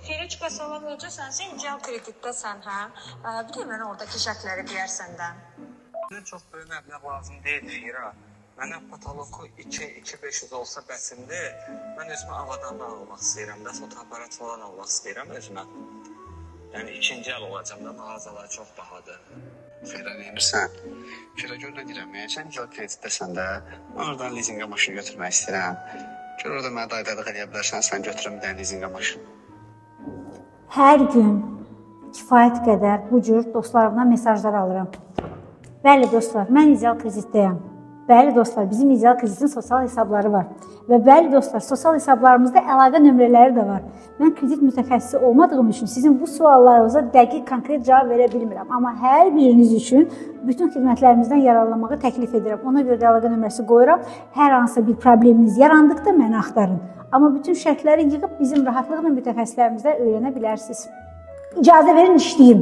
Firiçka, salam olacaqsan, sən İncel kreditdəsən, hə? Bir də mənə oradakı şərtləri deyər səndən. Mənə çox böyük məbləğ lazım deyil Fira. Mənə patoloku 2-2500 olsa bəsimdir. Mən özümə avadanlı almaq istəyirəm də, fotoaparat falan almaq istəyirəm özümə. Yəni ikinci əl olacam da, mağazalar çox bahadır. Fira neymirsən? Fira gör nə deyirəm, sən İncel kreditdəsən də, mən oradan lizinqə maşını götürmək istəyirəm. Gör orada mənə daydadıq eləyə bilərsən, sən götürüm bir dənə lizinqə maşını. Hər gün kifayət qədər bu cür dostlarımdan mesajlar alıram. Bəli dostlar, mən İncel kreditdəyəm. Bəli dostlar, bizim İncel kreditin sosial hesabları var. Və bəli dostlar, sosial hesablarımızda əlaqə nömrələri də var. Mən kredit mütəxəssisi olmadığım üçün sizin bu suallarınıza dəqiq, konkret cavab verə bilmirəm. Amma hər biriniz üçün bütün xidmətlərimizdən yararlanmağı təklif edirəm. Ona görə də əlaqə nömrəsi qoyuram. Hər hansısa bir probleminiz yarandıqda məni axtarın. Amma bütün şərtləri yığıb bizim rahatlıqla mütəxəssislərimizdən öyrənə bilərsiniz. İcazə verin işləyim.